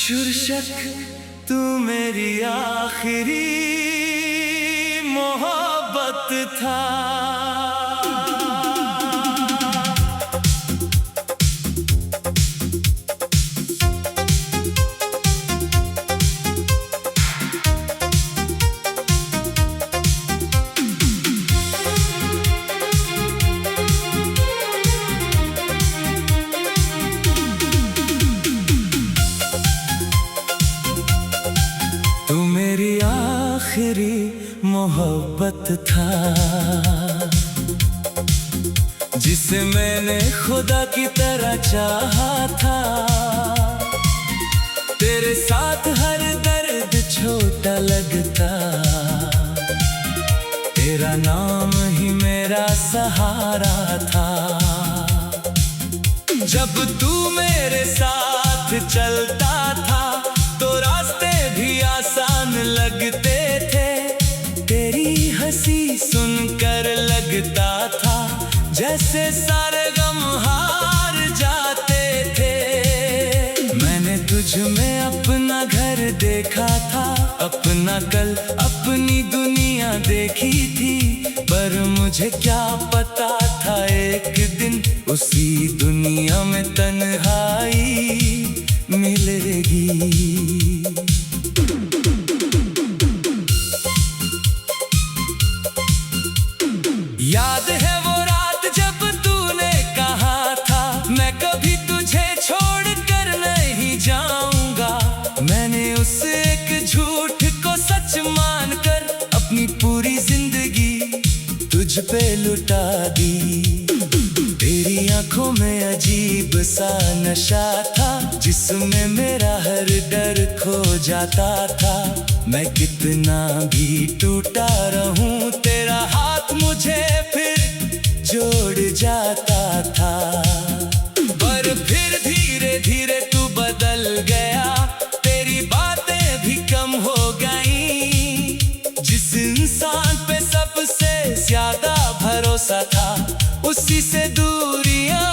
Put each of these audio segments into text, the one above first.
शुरशक तू मेरी आखिरी मोहब्बत था। तू मेरी आखिरी मोहब्बत था, जिसे मैंने खुदा की तरह चाहा था। तेरे साथ हर दर्द छोटा लगता, तेरा नाम ही मेरा सहारा था। जब तू मेरे साथ चलता था तो रास्ते भी आसान लगते थे। तेरी हंसी सुनकर लगता था जैसे सारे गम हार जाते थे। मैंने तुझ में अपना घर देखा था, अपना कल, अपनी दुनिया देखी थी। पर मुझे क्या पता था एक दिन उसी दुनिया में तन्हाई मिलेगी। याद है वो रात जब तूने कहा था मैं कभी तुझे छोड़कर नहीं जाऊंगा। मैंने उस एक झूठ को सच मानकर अपनी पूरी जिंदगी तुझ पे लुटा दी। तेरी आंखों में अजीब सा नशा था, जिसमें मेरा हर डर खो जाता था। मैं कितना भी टूटा रहूं, तेरा हाथ मुझे फिर जोड़ जाता था। पर फिर धीरे धीरे तू बदल गया, तेरी बातें भी कम हो गई। जिस इंसान पे सबसे ज्यादा भरोसा था, उसी से दूरियां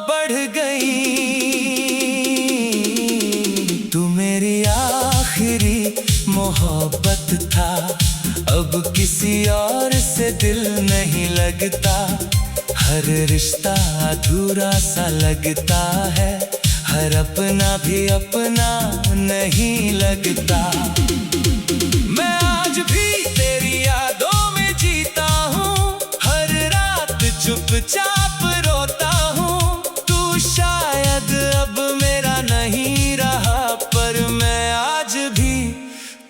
बढ़ गई। तू मेरी आखिरी मोहब्बत था, अब किसी और से दिल नहीं लगता। हर रिश्ता अधूरा सा लगता है, हर अपना भी अपना नहीं लगता। मैं आज भी तेरी यादों में जीता हूँ, हर रात चुपचाप रोता हूँ। तू शायद अब मेरा नहीं रहा, पर मैं आज भी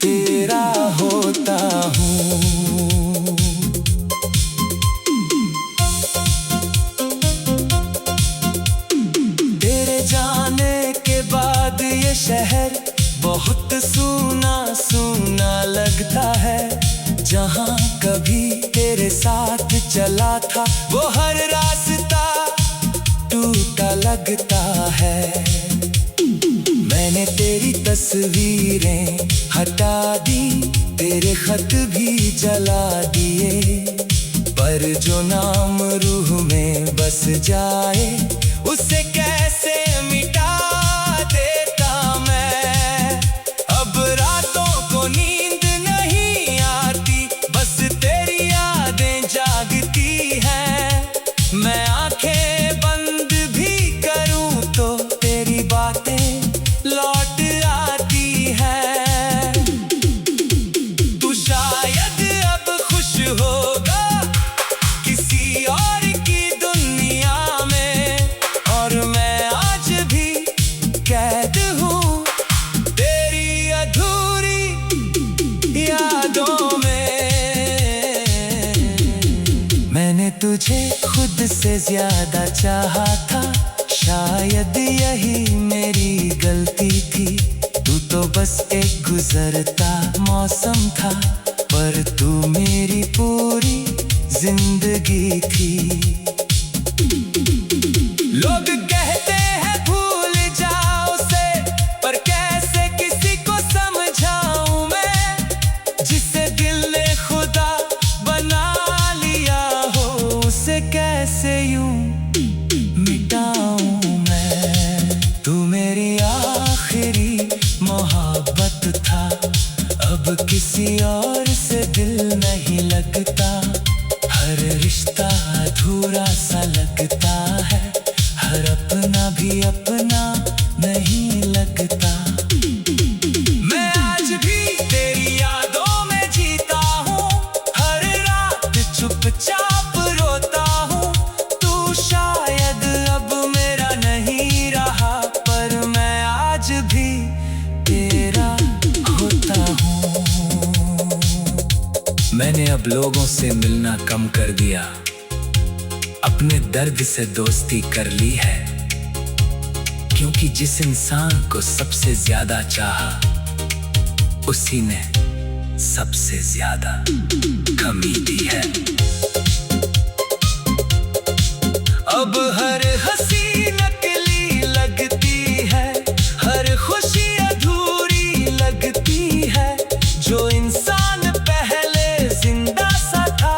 तेरा होता हूँ। तेरे जाने के बाद ये शहर बहुत सूना सूना लगता है। जहाँ कभी तेरे साथ चला था, वो हर रास्ता टूटा लगता है। मैंने तेरी तस्वीरें हटा दी, तेरे खत भी जला दिए। पर जो नाम रूह में बस जाए, उसे कैसे मिटा देता मैं। अब रातों को नींद नहीं आती, बस तेरी यादें जागती हैं। मैं आंखें बंद भी करूं तो तेरी बातें लौट आती हैं। तू शायद अब खुश होगा किसी और की दुनिया में, और मैं आज भी कैद हूँ तेरी अधूरी यादों में। मैंने तुझे खुद से ज्यादा चाहा था, शायद यही मेरी गलती थी। तू तो बस एक गुजरता मौसम था, पर तू मेरी पूरी जिंदगी थी। लोग कहते हैं भूल जाओ उसे, पर कैसे किसी को समझाऊं मैं, जिसे दिल ने खुदा बना लिया हो, उसे कैसे यूं मिटाऊं मैं। तू मेरी आखिरी बुरा सा लगता है, हर अपना भी अपना नहीं लगता। मैं आज भी तेरी यादों में जीता हूँ, हर रात चुपचाप रोता हूँ। तू शायद अब मेरा नहीं रहा, पर मैं आज भी तेरा होता हूँ। मैंने अब लोगों से मिलना कम कर दिया, अपने दर्द से दोस्ती कर ली है, क्योंकि जिस इंसान को सबसे ज्यादा चाहा, उसी ने सबसे ज्यादा कमी दी है। अब हर हंसी नकली लगती है, हर खुशी अधूरी लगती है। जो इंसान पहले जिंदा सा था,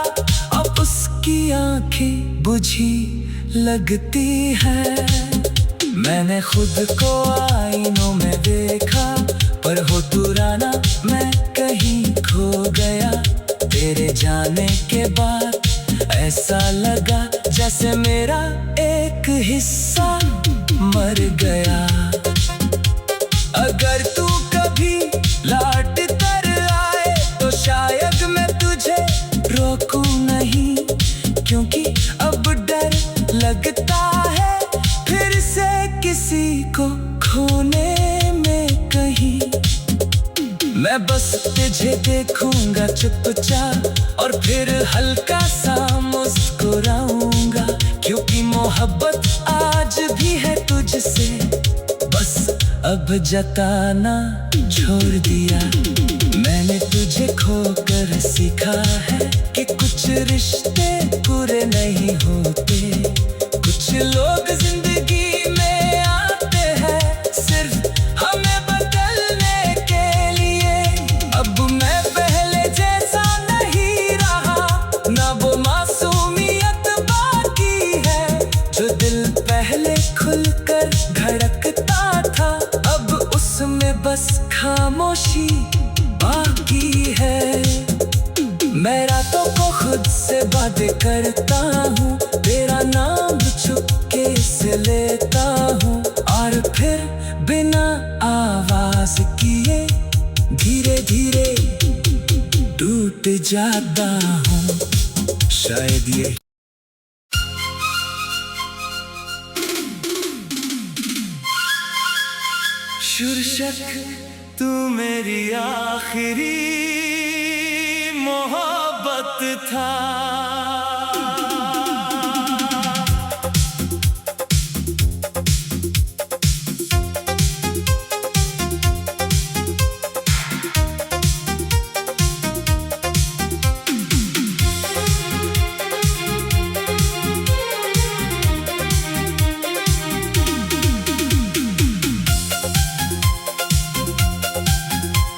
अब उसकी आंखें बुझी लगती है। मैंने खुद को आईनों में देखा, पर हो पुराना मैं कहीं खो गया। तेरे जाने के बाद ऐसा लगा जैसे मेरा एक हिस्सा मर गया। अगर तू कभी लौट कर आए तो शायद मैं तुझे रोकूं नहीं, क्योंकि अब डर लगता है फिर से किसी को खोने में कहीं। मैं बस तुझे देखूंगा चुपचाप और फिर हल्का सा मुस्कुराऊंगा, क्योंकि मोहब्बत आज भी है तुझसे, बस अब जताना छोड़ दिया। मैंने तुझे खोकर सीखा है कि कुछ रिश्ते पूरे नहीं होते। कुछ लोग जिंदगी में आते हैं सिर्फ हमें बदलने के लिए। अब मैं पहले जैसा नहीं रहा, ना वो मासूमियत बाकी है। जो दिल पहले खुलकर धड़कता था, अब उसमें बस खामोशी बाकी है। मैं रातों को खुद से बातें करता हूँ, तेरा नाम चुपके से लेता हूँ, और फिर बिना आवाज किए धीरे धीरे टूट जाता हूँ। शायद ये शीर्षक तू मेरी आखिरी मोहब्बत था।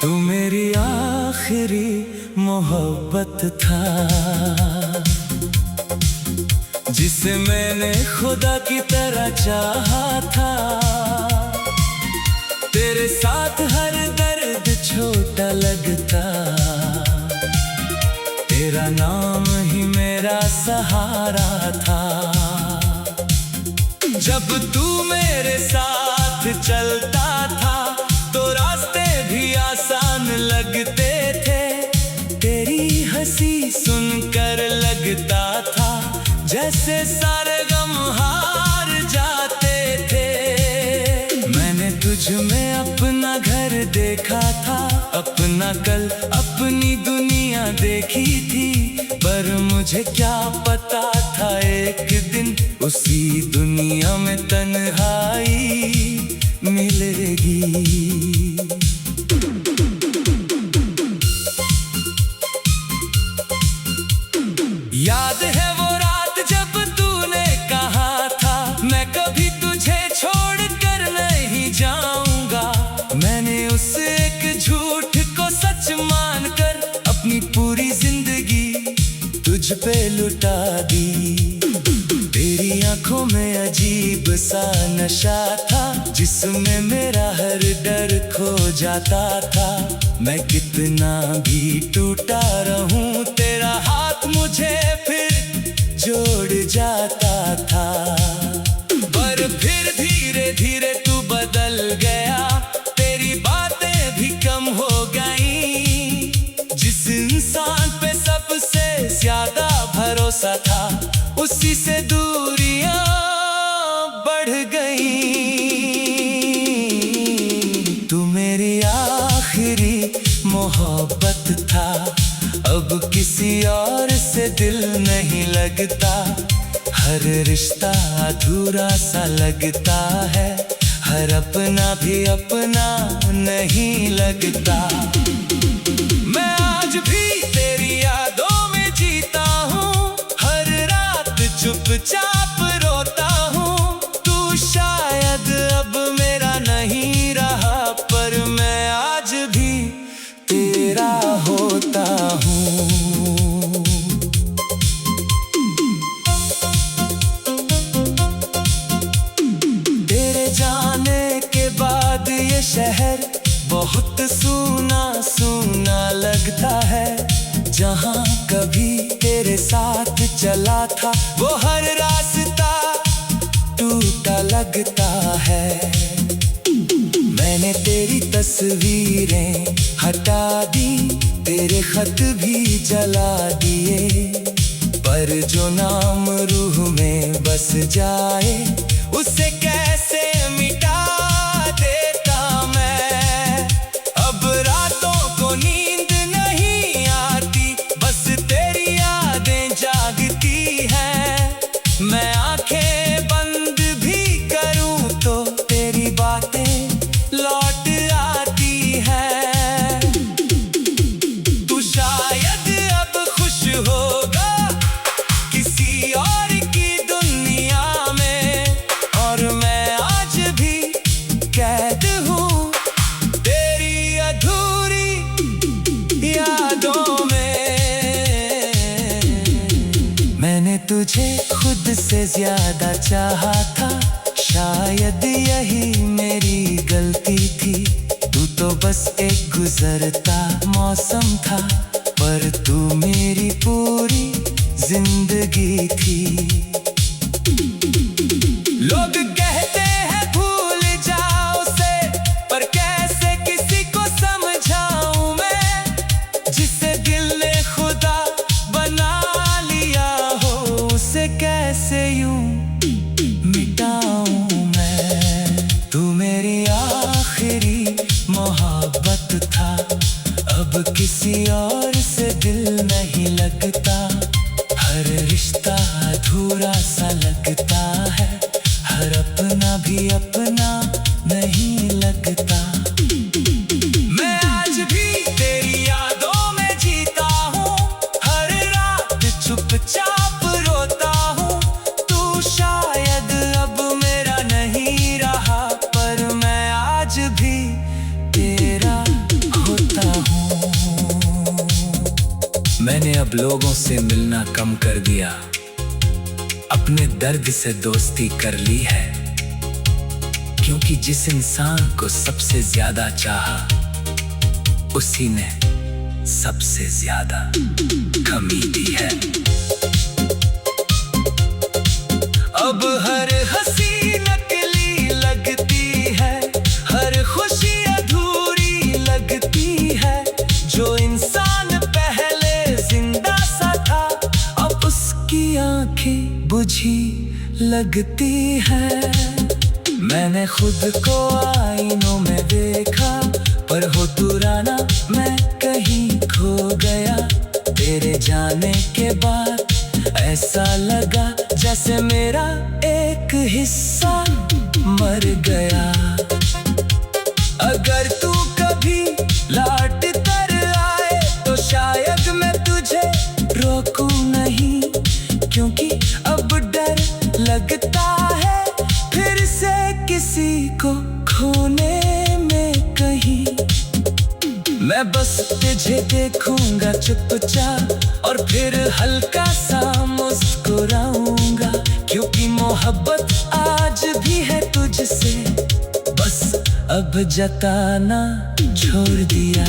तू मेरी आखिरी मोहब्बत था, जिसे मैंने खुदा की तरह चाहा था। तेरे साथ हर दर्द छोटा लगता, तेरा नाम ही मेरा सहारा था। जब तू मेरे साथ चलता था तो रास्ते भी आसान लगते थे। तेरी हंसी सुनकर लगता था जैसे सारे गम हार जाते थे। मैंने तुझ में अपना घर देखा था, अपना कल, अपनी दुनिया देखी थी, पर मुझे क्या पता था एक दिन उसी दुनिया में तन्हाई मिलेगी। याद है वो रात जब तूने कहा था, मैं कभी तुझे छोड़ कर नहीं जाऊंगा। मैंने उस एक झूठ को सच मानकर अपनी पूरी जिंदगी तुझ पे लुटा दी। तेरी आंखों में अजीब सा नशा था, जिसमें मेरा हर डर खो जाता था। मैं कितना भी टूटा रहूं, तेरा हाथ मुझे फिर जोड़ जाता उसी से दूरियां बढ़ गई। तू मेरी आखिरी मोहब्बत था, अब किसी और से दिल नहीं लगता। हर रिश्ता अधूरा सा लगता है, हर अपना भी अपना नहीं लगता। मैं आज भी तेरी यादों में जीता हूँ, हर रात चुपचाप रोता हूँ। तू शायद अब मेरा नहीं रहा, पर मैं आज भी तेरा होता हूँ। तेरे जाने के बाद ये शहर बहुत सूना सूना लगता है। जहाँ कभी तेरे साथ चला था, वो हर रास्ता टूटा लगता है। मैंने तेरी तस्वीरें हटा दी, तेरे खत भी जला दिए, पर जो नाम रूह में बस जाए, उसे कैसे मिटा देता मैं। अब रातों को नींद नहीं आती, बस तेरी यादें जागती हैं। मैं आंखें बंद भी करूं तो तेरी बातें लौट आती हैं। तू शायद अब खुश होगा किसी और की दुनिया में, और मैं आज भी कैद हूँ तेरी अधूरी यादों में। मैंने तुझे खुद से ज्यादा चाहा था, शायद यही मेरी गलती थी। तू तो बस एक गुजरता मौसम था, पर तू मेरी पूरी जिंदगी थी। लोग कहते हैं भूल जाओ उसे, पर कैसे किसी को समझाऊं मैं, जिसे दिल ने खुदा बना लिया हो, उसे कैसे यूं मिटाऊं मैं। तू मेरी आखिरी मोहब्बत था, अब किसी और से दिल नहीं लगता। हर रिश्ता अधूरा सा लगता है, हर अपना भी अपना नहीं लगता। मैं आज भी तेरी यादों में जीता हूँ, हर रात चुपचाप रोता हूँ। तू शायद अब मेरा नहीं रहा, पर मैं आज भी तेरा होता हूँ। मैंने अब लोगों से मिलना कम कर दिया, अपने दर्द से दोस्ती कर ली है, क्योंकि जिस इंसान को सबसे ज्यादा चाहा, उसी ने सबसे ज्यादा कमी दी है। अब हर हंसी नकली लगती है, हर खुशी अधूरी लगती है। जो इंसान पहले जिंदा सा था, अब उसकी आंखें बुझी लगती है। मैंने खुद को आईनों में देखा, पर हो पुराना मैं कहीं खो गया। तेरे जाने के बाद ऐसा लगा जैसे मेरा एक हिस्सा मर गया। अगर तू कभी लौट कर आए, तो शायद मैं तुझे रोकूं नहीं, क्योंकि अब डर लगता है फिर से किसी को खोने में कहीं। मैं बस तुझे देखूंगा चुपचाप, और फिर हल्का सा मुस्कुराऊंगा, क्योंकि मोहब्बत आज भी है तुझसे, बस अब जताना छोड़ दिया।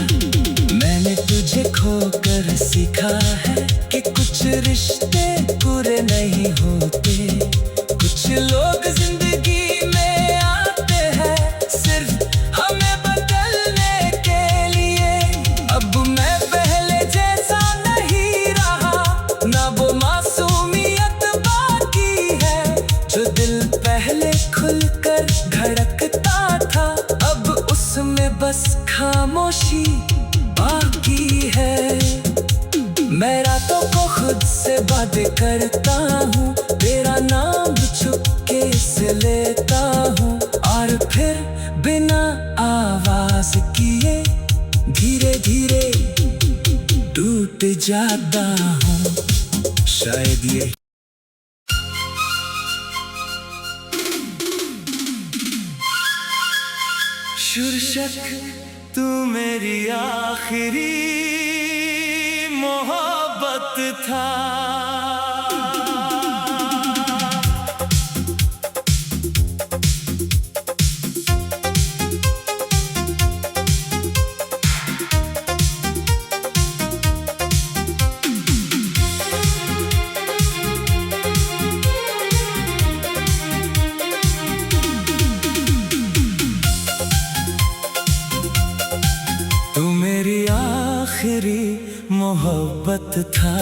मैंने तुझे खोकर सीखा है कि कुछ रिश्ते पूरे नहीं होते। कुछ लोग जिंदगी में आते हैं सिर्फ हमें बदलने के लिए। अब मैं पहले जैसा नहीं रहा, ना वो मासूमियत बस खामोशी बाकी है। मैं रातों को खुद से बातें करता हूँ, तेरा नाम चुपके से लेता हूँ, और फिर बिना आवाज किए धीरे धीरे टूट जाता हूँ। शायद ये शीर्षक तू मेरी आखिरी मोहब्बत था। तू मेरी आखिरी मोहब्बत था,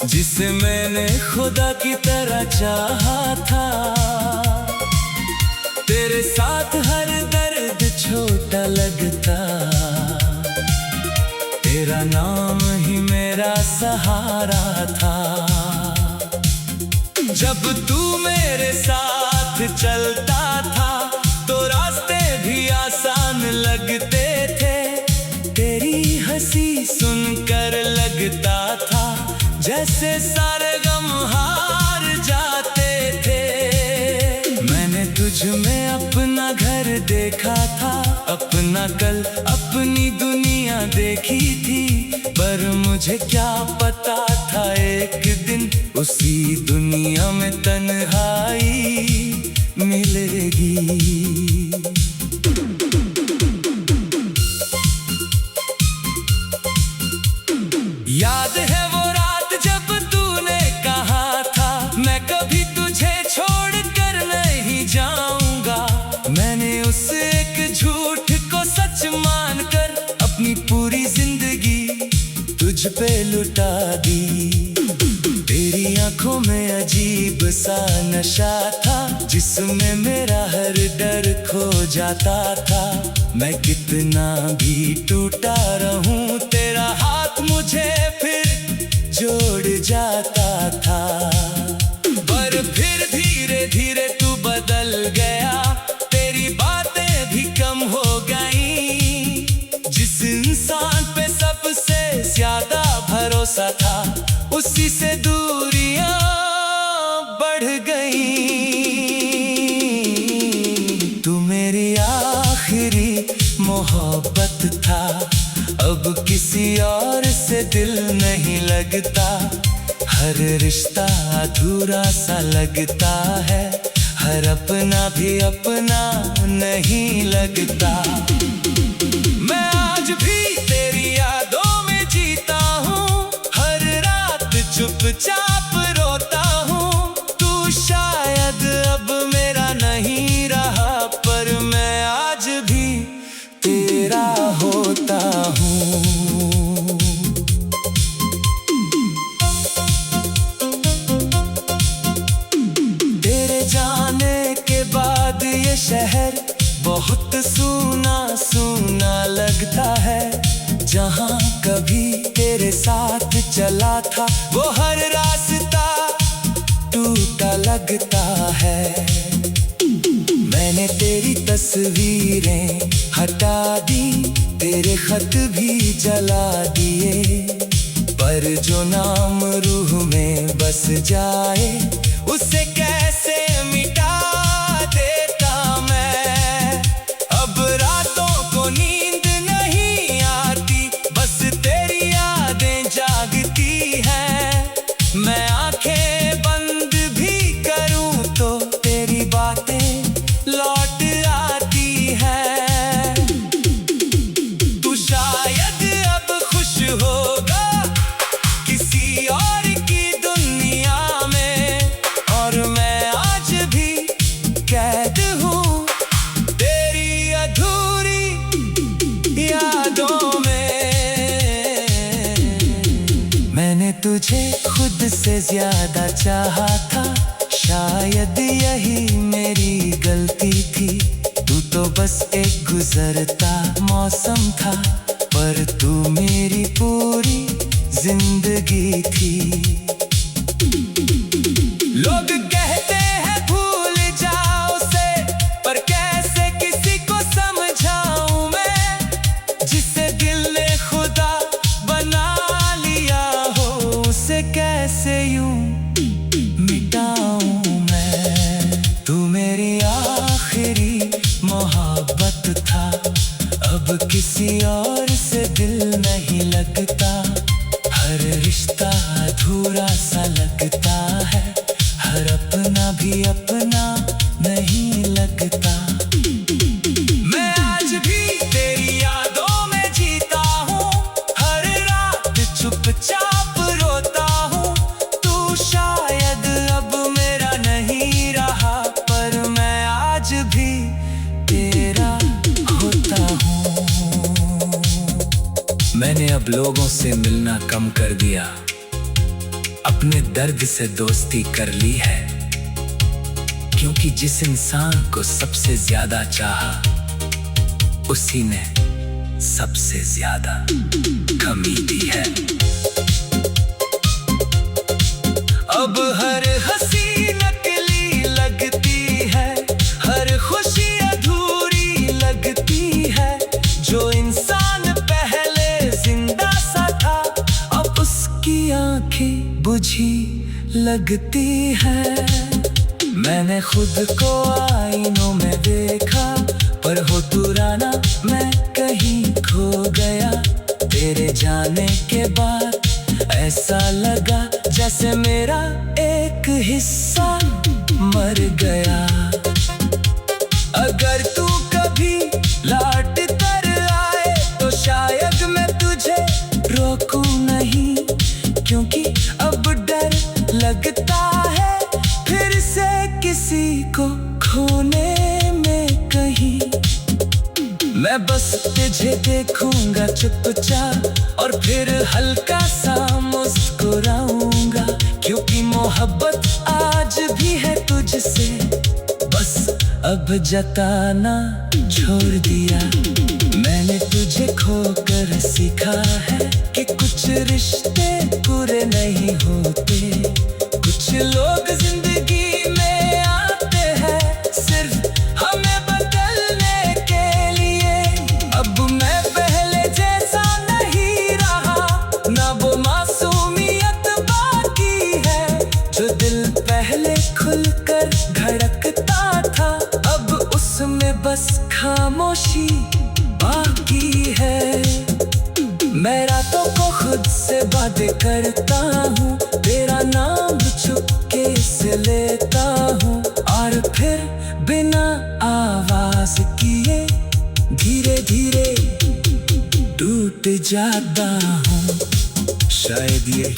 जिसे मैंने खुदा की तरह चाहा था। तेरे साथ हर दर्द छोटा लगता, तेरा नाम ही मेरा सहारा था। जब तू मेरे साथ चलता था तो रास्ते भी आसान लगते थे। तेरी हंसी सुनकर लगता था जैसे सारे गम हार जाते थे। मैंने तुझ में अपना घर देखा था, अपना कल, अपनी दुनिया देखी थी। पर मुझे क्या पता था एक दिन उसी दुनिया में तन्हाई मिलेगी। याद है वो रात जब तूने कहा था मैं कभी तुझे छोड़ कर नहीं जाऊंगा। मैंने उस एक झूठ को सच मानकर अपनी पूरी जिंदगी तुझ पे लुटा दी। तेरी आंखों में अजीब सा नशा था, जिसमें मेरा हर डर खो जाता था। मैं कितना भी टूटा रहूं, तेरा हाथ मुझे फिर जोड़ जाता था। पर फिर धीरे धीरे तू बदल गया, तेरी बातें भी कम हो गई। जिस इंसान पे सबसे ज्यादा भरोसा था, उसी से दूरियां बढ़ गई। तू मेरी आखिरी मोहब्बत था, अब किसी और से दिल नहीं लगता। हर रिश्ता अधूरा सा लगता है, हर अपना भी अपना नहीं लगता। मैं आज भी तेरी यादों में जीता हूँ, हर रात चुपचाप रोता हूँ। तू शायद अब मेरा नहीं रहा, पर मैं आज भी तेरा होता हूँ। तेरे जाने के बाद ये शहर बहुत सूना सूना लगता है। जहाँ कभी तेरे साथ चला था, वो हर रास्ता टूटा लगता है। मैंने तेरी तस्वीरें हटा दी, तेरे खत भी जला दिए। पर जो नाम रूह में बस जाए, उसे कैसे मिटा देता मैं। अब रातों को नींद नहीं आती, बस तेरी यादें जागती हैं। मैं आंखें बंद भी करूं तो तेरी बातें लौट आती हैं। तू शायद अब खुश होगा किसी और की दुनिया में, और मैं आज भी कैद हूँ तेरी अधूरी यादों में। मैंने तुझे खुद से ज्यादा चाहा था, शायद यही मेरी गलती थी। तू तो बस एक गुजरता मौसम था, पर तू मेरी पूरी जिंदगी थी। लोग कहते हैं भूल जाओ उसे, पर कैसे किसी को समझाऊं मैं, जिसे दिल ने खुदा बना लिया हो, उसे कैसे यूं मिटाऊं मैं। तू मेरी आखिरी मोहब्बत था, अब किसी और से दिल नहीं लगता। हर रिश्ता अधूरा सा लगता है, हर अपना भी अपना नहीं लगता। मैं आज भी तेरी यादों में जीता हूँ, हर रात चुपचाप रोता हूँ। तू शायद अब मेरा नहीं रहा, पर मैं आज भी तेरा होता हूँ। मैंने अब लोगों से मिलना कम कर दिया, अपने दर्द से दोस्ती कर ली है, क्योंकि जिस इंसान को सबसे ज्यादा चाहा, उसी ने सबसे ज्यादा कमी दी है। अब हर हंसी नकली लगती है, हर खुशी अधूरी लगती है। जो इंसान पहले जिंदा सा था, अब उसकी आंखें बुझी लगती है। मैंने खुद को आईनों में देखा, पर हो पुराना मैं कहीं खो गया। तेरे जाने के बाद ऐसा लगा जैसे मेरा एक हिस्सा मर गया। अगर तू कभी लौट कर आए तो शायद मैं तुझे रोकूं नहीं, क्योंकि अब डर लगता है फिर से किसी को खोने में कहीं। मैं बस तुझे देखूंगा चुपचाप, और फिर हल्का सा मुस्कुराऊंगा, क्योंकि मोहब्बत आज भी है तुझसे, बस अब जताना छोड़ दिया। मैंने तुझे खोकर सीखा है कि कुछ रिश्ते पूरे नहीं होते। कुछ लोग जिंदगी में आते हैं सिर्फ हमें बदलने के लिए। अब मैं पहले जैसा नहीं रहा, ना वो मासूमियत बाकी है, जो दिल पहले खुलकर धड़कता था, अब उसमें बस खामोशी बाकी है। मैं रातों को खुद से बातें करता हूँ, तेरा नाम चुपके से लेता हूँ, और फिर बिना आवाज किए धीरे धीरे टूट जाता हूँ। शायद ये